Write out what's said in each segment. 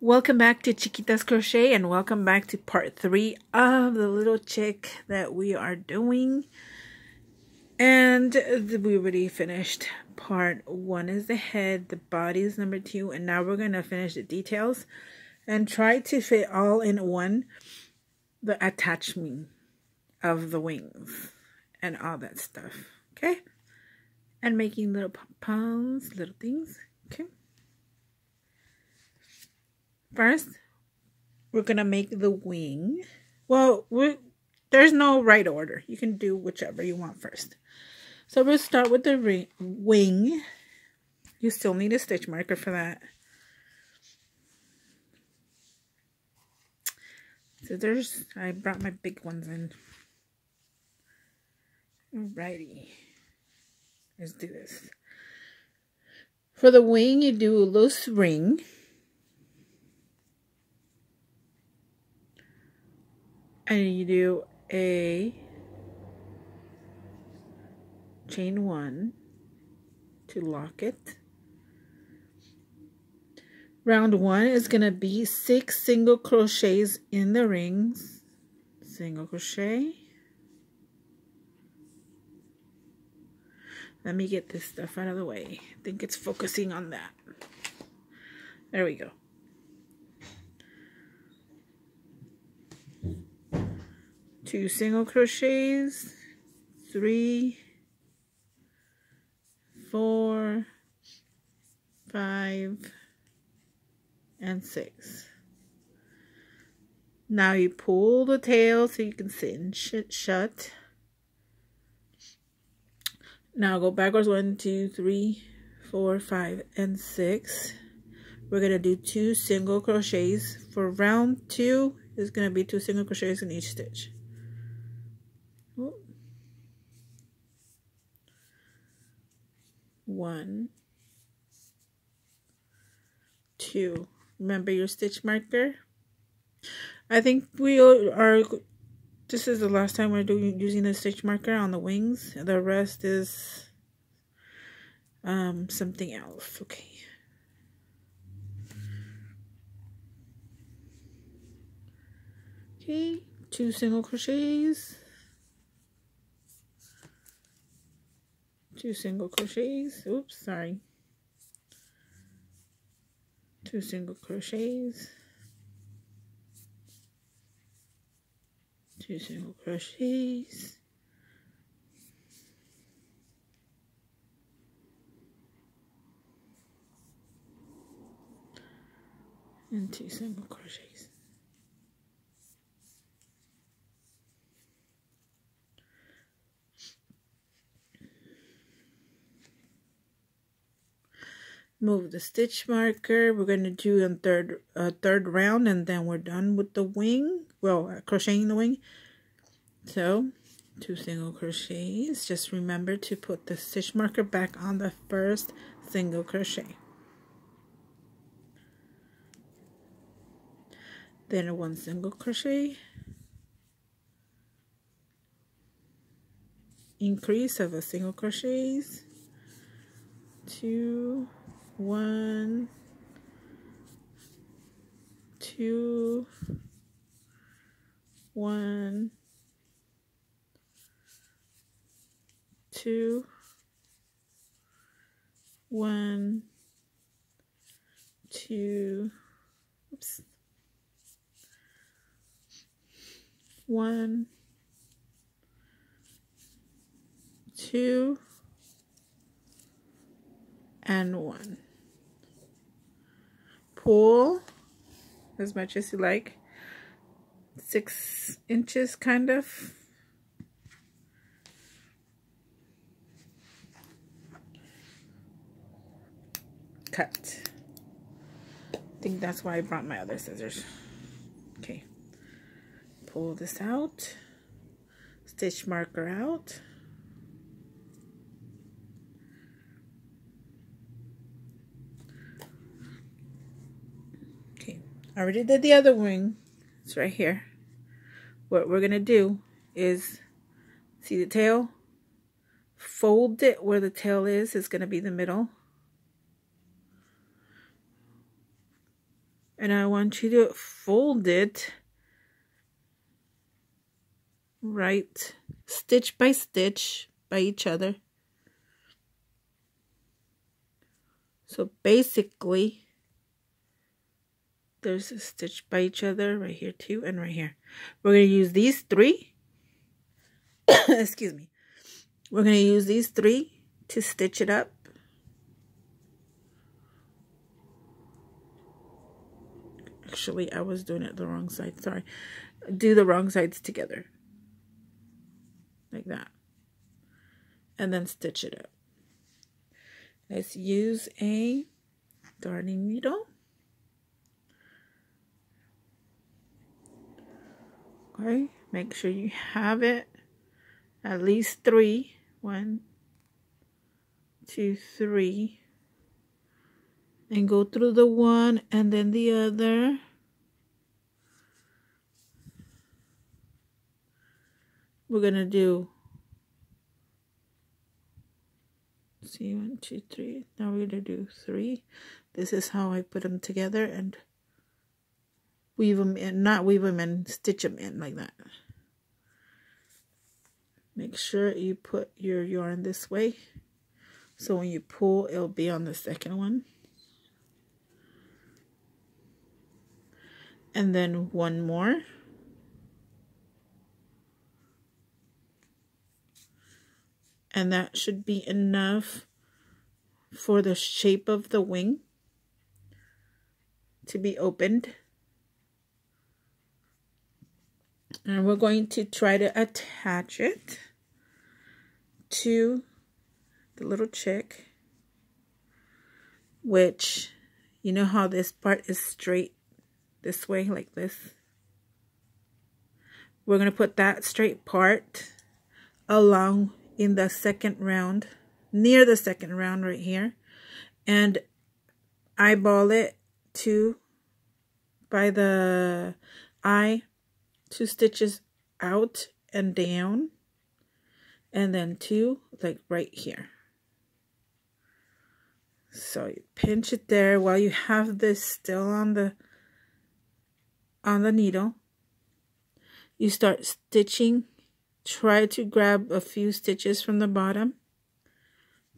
Welcome back to Chiquitascrochet and welcome back to part 3 of the little chick that we are doing. And we already finished part 1 is the head, the body is number 2, and now we're going to finish the details and try to fit all in one the attachment of the wings and all that stuff, okay? And making little pom-poms, little things, okay? First, we're going to make the wing. Well, there's no right order. You can do whichever you want first. So we'll start with the wing. You still need a stitch marker for that. Scissors. I brought my big ones in. Alrighty. Let's do this. For the wing, you do a loose ring. And you do a chain 1 to lock it. Round 1 is going to be 6 single crochets in the rings. Single crochet. Let me get this stuff out of the way. I think it's focusing on that. There we go. 2 single crochets, 3, 4, 5, and 6. Now you pull the tail so you can cinch it shut. Now go backwards 1, 2, 3, 4, 5, and 6. We're going to do 2 single crochets. For round 2, it's going to be 2 single crochets in each stitch. 1, 2. Remember your stitch marker. I think we are. This is the last time we're using the stitch marker on the wings. The rest is something else. Okay. Okay. 2 single crochets. 2 single crochets. Oops, sorry. 2 single crochets. 2 single crochets. And 2 single crochets. Move the stitch marker. We're going to do a third round, and then we're done with the wing. Well, crocheting the wing. So, 2 single crochets. Just remember to put the stitch marker back on the first single crochet. Then 1 single crochet. Increase of a single crochets. 2, 1, 2, 1, 2, 1, 2, oops, 1, 2, and 1. Pull as much as you like. 6 inches kind of. Cut. I think that's why I brought my other scissors. Okay. Pull this out. Stitch marker out. I already did the other wing. It's right here. What we're going to do is, see the tail? Fold it where the tail is. It's going to be the middle. And I want you to fold it right stitch by stitch by each other. So basically there's a stitch by each other right here too, and right here. We're going to use these three excuse me, we're going to use these three to stitch it up. Actually, I was doing it the wrong side, sorry. Do the wrong sides together like that, and then stitch it up. Let's use a darning needle. Okay, make sure you have it at least 3. 1, 2, 3, and go through the one and then the other. We're gonna do, see, 1, 2, 3. Now we're gonna do 3. This is how I put them together and weave them in, not weave them in, stitch them in like that. Make sure you put your yarn this way, so when you pull, it'll be on the second one. And then one more. And that should be enough for the shape of the wing to be opened. And we're going to try to attach it to the little chick, which, you know how this part is straight this way, like this? We're going to put that straight part along in the second round, near the second round right here, and eyeball it to, by the eye, 2 stitches out and down, and then 2 like right here. So you pinch it there while you have this still on the needle. You start stitching. Try to grab a few stitches from the bottom,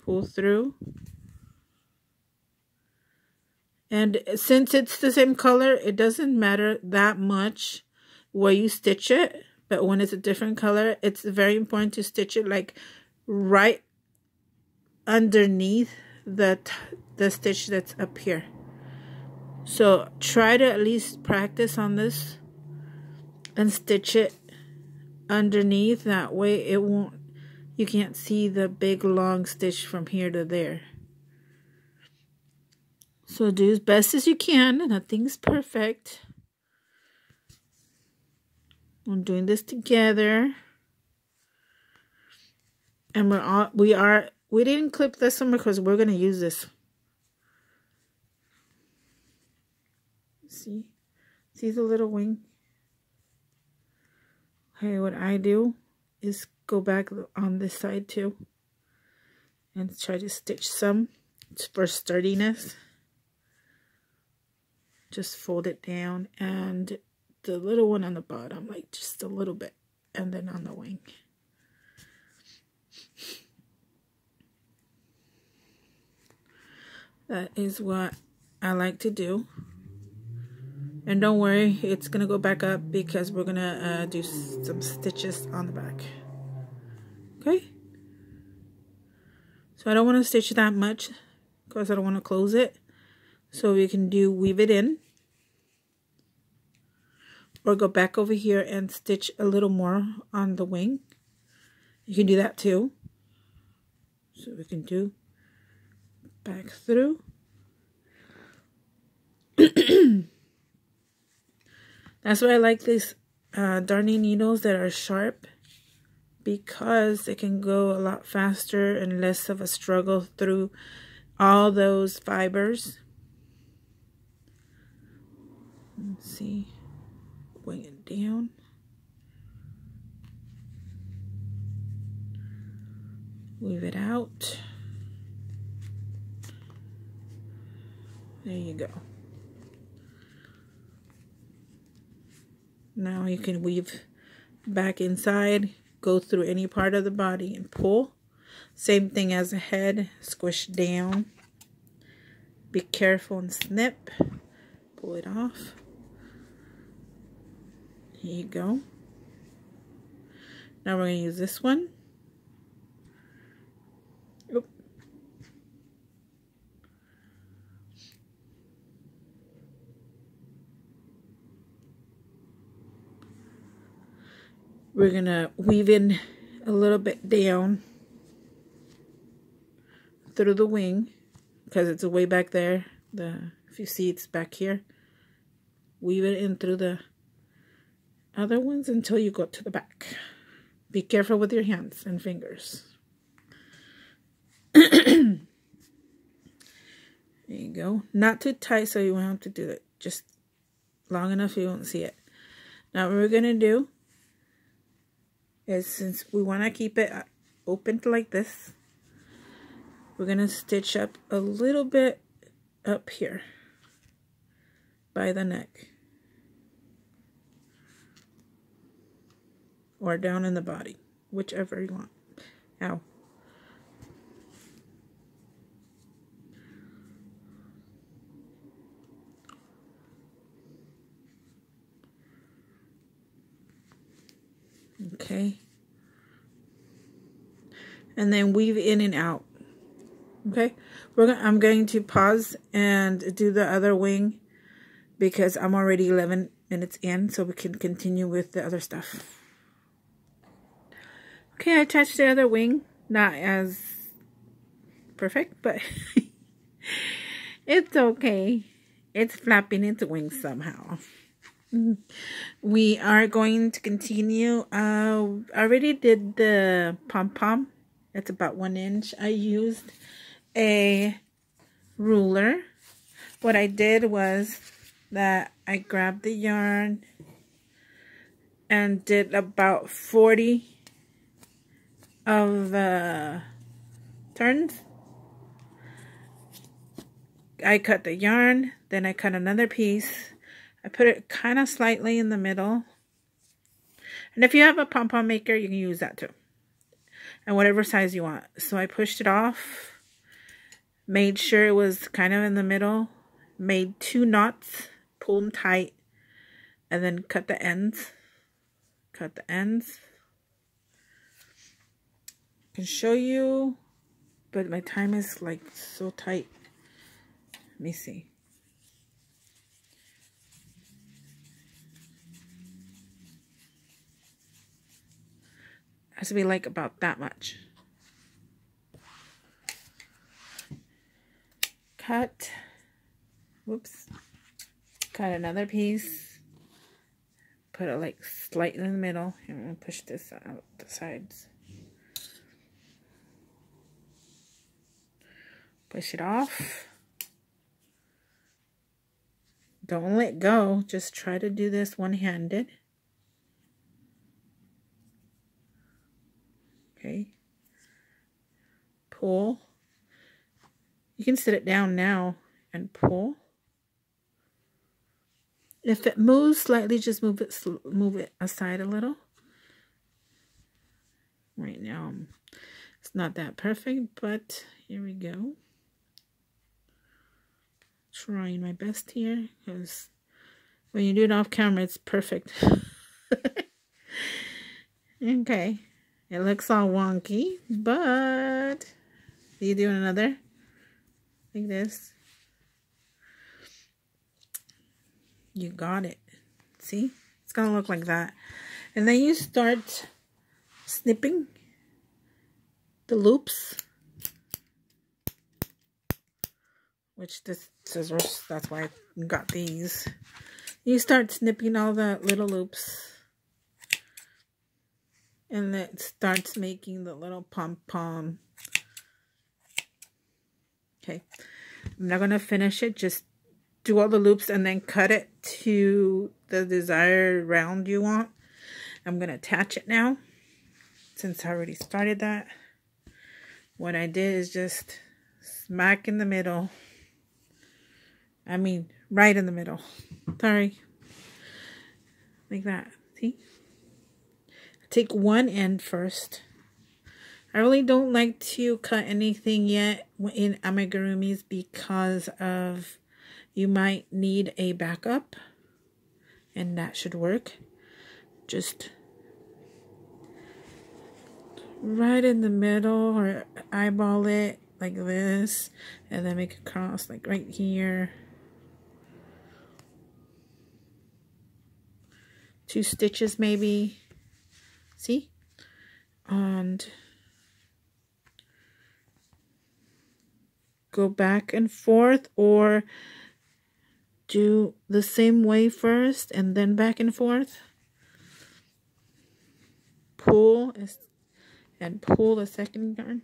pull through, and since it's the same color, it doesn't matter that much where you stitch it, but when it's a different color, it's very important to stitch it like right underneath the stitch that's up here. So try to at least practice on this and stitch it underneath, that way it won't, you can't see the big long stitch from here to there. So do as best as you can. Nothing's perfect. I'm doing this together, and we didn't clip this one because we're going to use this. See the little wing? Okay, what I do is go back on this side too and try to stitch some for sturdiness. Just fold it down, and the little one on the bottom, like just a little bit, and then on the wing. That is what I like to do. And don't worry, it's going to go back up because we're going to do some stitches on the back. Okay? So I don't want to stitch that much because I don't want to close it. So we can weave it in. Or go back over here and stitch a little more on the wing. You can do that too. So we can do back through. That's why I like these darning needles that are sharp, because they can go a lot faster and less of a struggle through all those fibers. Let's see, bring it down. Weave it out. There you go. Now you can weave back inside, go through any part of the body and pull. Same thing as the head, squish down. Be careful and snip. Pull it off. Here you go. Now we're going to use this one. Oop. We're going to weave in a little bit down through the wing because it's way back there. If you see, it's back here. Weave it in through the other ones until you go to the back. Be careful with your hands and fingers. There you go. Not too tight so you won't have to do it. Just long enough you won't see it. Now what we're going to do is, since we want to keep it open like this, we're going to stitch up a little bit up here by the neck. Or down in the body, whichever you want. Ow. Okay. And then weave in and out. Okay. I'm going to pause and do the other wing because I'm already 11 minutes in, so we can continue with the other stuff. Okay, I attached the other wing. Not as perfect, but it's okay. It's flapping its wings somehow. We are going to continue. I already did the pom-pom. It's about 1 inch. I used a ruler. What I did was that I grabbed the yarn and did about 40 of the turns. I cut the yarn, then I cut another piece. I put it kind of slightly in the middle. And if you have a pom-pom maker, you can use that too. And whatever size you want. So I pushed it off, made sure it was kind of in the middle, made 2 knots, pull them tight, and then cut the ends. Cut the ends. I can show you, but my time is like so tight. Let me see. It has to be like about that much. Cut. Whoops. Cut another piece. Put it like slightly in the middle. And I'm going to push this out the sides. Push it off. Don't let go. Just try to do this one-handed. Okay. Pull. You can sit it down now and pull. If it moves slightly, just move it aside a little. Right now, it's not that perfect, but here we go. Trying my best here, because when you do it off camera, it's perfect. Okay, it looks all wonky, but you do another like this. You got it. See, it's gonna look like that, and then you start snipping the loops. Which this scissors, that's why I got these. You start snipping all the little loops. And it starts making the little pom-pom. Okay. I'm not going to finish it. Just do all the loops and then cut it to the desired round you want. I'm going to attach it now. Since I already started that. What I did is just smack in the middle. I mean, right in the middle. Sorry. like that. See? Take one end first. I really don't like to cut anything yet in amigurumis because of you might need a backup, and that should work. Just right in the middle or eyeball it like this, and then make a cross like right here. 2 stitches maybe. See? And go back and forth, or do the same way first and then back and forth. Pull and pull the second yarn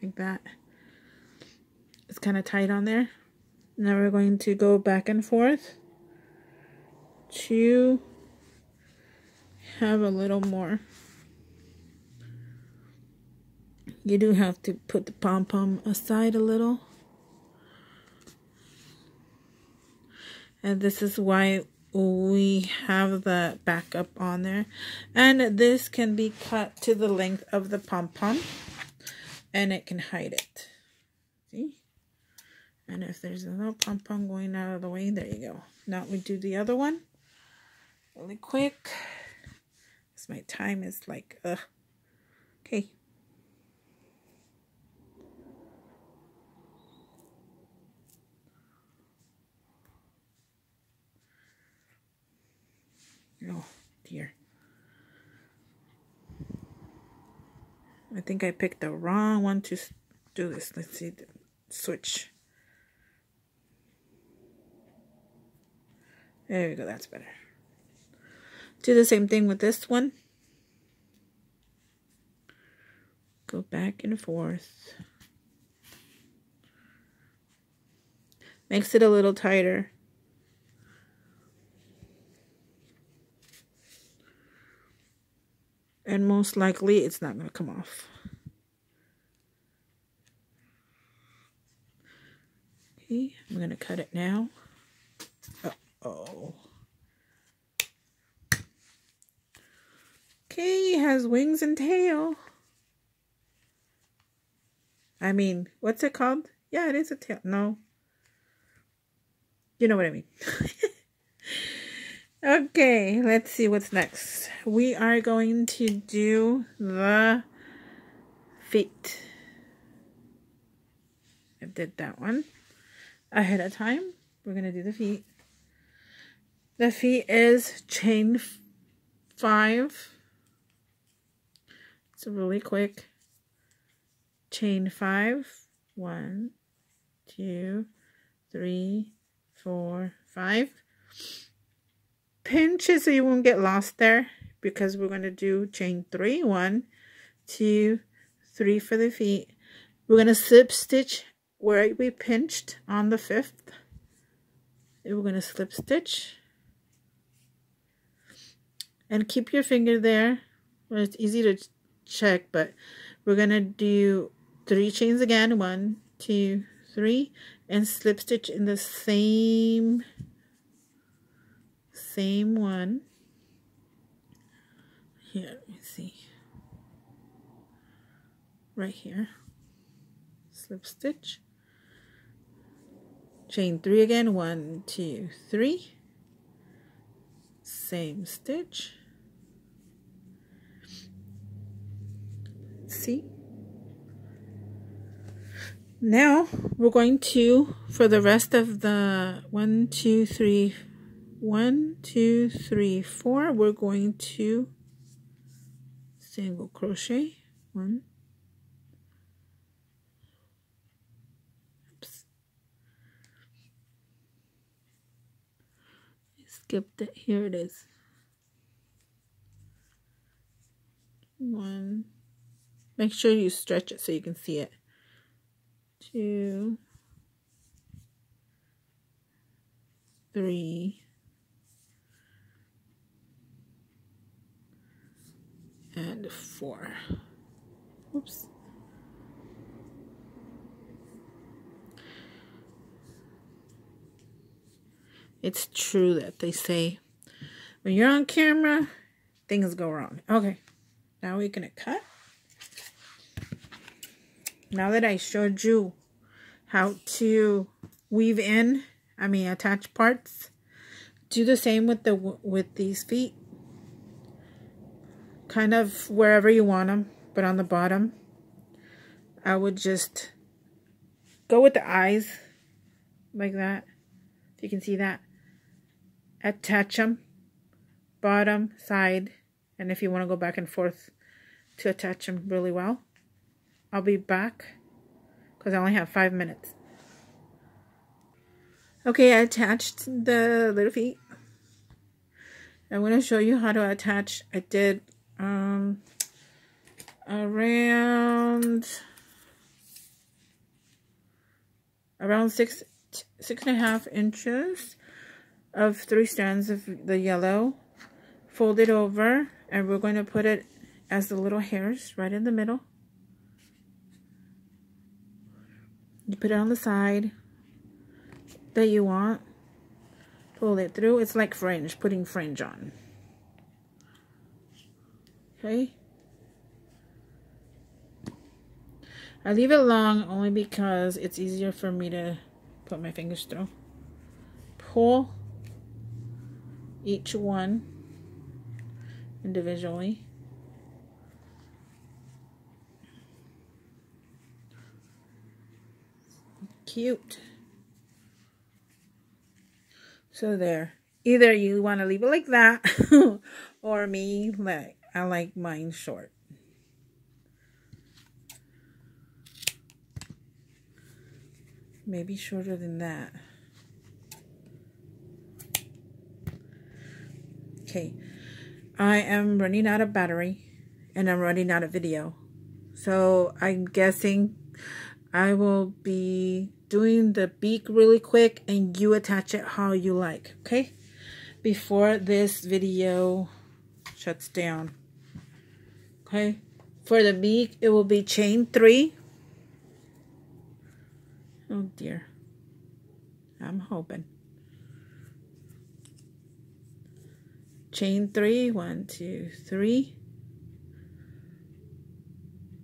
like that. It's kind of tight on there. Now we're going to go back and forth to have a little more. You do have to put the pom-pom aside a little. And this is why we have the backup on there. And this can be cut to the length of the pom-pom, and it can hide it. See? And if there's a little pom-pom going out of the way, there you go. Now we do the other one really quick. Because my time is like, okay. Oh dear. I think I picked the wrong one to do this. Let's see. Switch. There we go. That's better. Do the same thing with this one. Go back and forth. Makes it a little tighter. And most likely it's not going to come off. Okay, I'm going to cut it now. Uh-oh. Okay, it has wings and tail. I mean, what's it called? Yeah, it is a tail. No. You know what I mean. Okay, let's see what's next. We are going to do the feet. I did that one ahead of time. We're going to do the feet. The feet is chain 5. It's really quick. Chain 5. 1, 2, 3, 4, 5. Pinch it so you won't get lost there, because we're going to do chain 3. 1, 2, 3 for the feet. We're going to slip stitch where we pinched on the 5th. And we're going to slip stitch. And keep your finger there. Well, it's easy to check, but we're going to do 3 chains again. 1, 2, 3. And slip stitch in the same one. Here, let me see. Right here. Slip stitch. Chain 3 again. 1, 2, 3. Same stitch. See? Now we're going to, for the rest of the 1, 2, 3, 4, we're going to single crochet. 1. Oops. I skipped it. Here it is. 1. Make sure you stretch it so you can see it. 2, 3, and 4. Oops. It's true that they say When you're on camera, things go wrong. Okay, now we're gonna cut. Now that I showed you how to weave in, attach parts, do the same with these feet. Kind of wherever you want them, but on the bottom, I would just go with the eyes like that. If you can see that, attach them, bottom, side, and if you want to go back and forth to attach them really well. I'll be back because I only have 5 minutes. Okay, I attached the little feet. I'm going to show you how to attach. I did around 6.5 inches of 3 strands of the yellow. Fold it over, and we're going to put it as the little hairs right in the middle. You put it on the side that you want. Pull it through. It's like fringe, putting fringe on. Okay. I leave it long only because it's easier for me to put my fingers through. Pull each one individually. Cute. So there. Either you want to leave it like that or me, like I like mine short. Maybe shorter than that. Okay. I am running out of battery and I'm running out of video. So I'm guessing I will be doing the beak really quick and you attach it how you like, okay? Before this video shuts down. Okay? For the beak, it will be chain 3. Oh dear. I'm hoping. Chain 3, 1, 2, 3.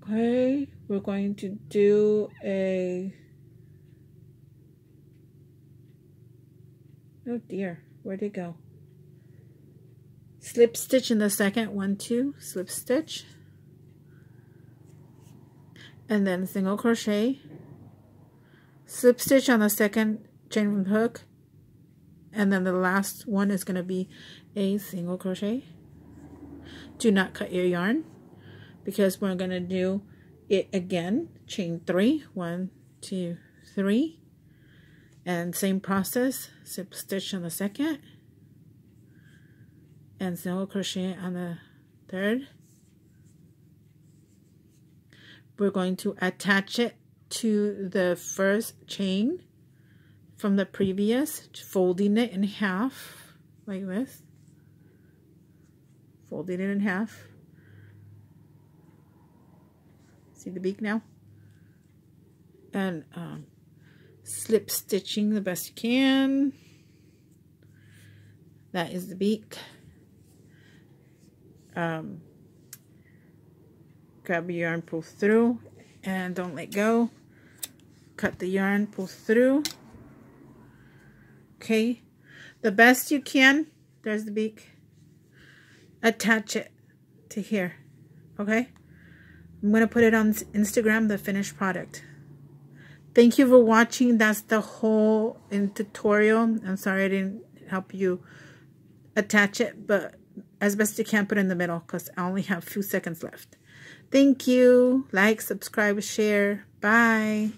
Okay, we're going to do a, oh dear, where'd it go? Slip stitch in the second, 1, 2, slip stitch, and then single crochet, slip stitch on the second chain from the hook, and then the last one is going to be a single crochet. Do not cut your yarn, because we're going to do it again. Chain 3, 1, 2, 3, and same process. Slip stitch on the second and single crochet on the third. We're going to attach it to the first chain from the previous, folding it in half like this. Folding it in half. See the beak now? And slip stitching the best you can. That is the beak. Grab your yarn, pull through, and don't let go. Cut the yarn, pull through. Okay, the best you can. There's the beak. Attach it to here. Okay, I'm going to put it on Instagram, the finished product. Thank you for watching. That's the whole tutorial. I'm sorry I didn't help you attach it, but as best you can, put it in the middle because I only have a few seconds left. Thank you. Like, subscribe, share. Bye.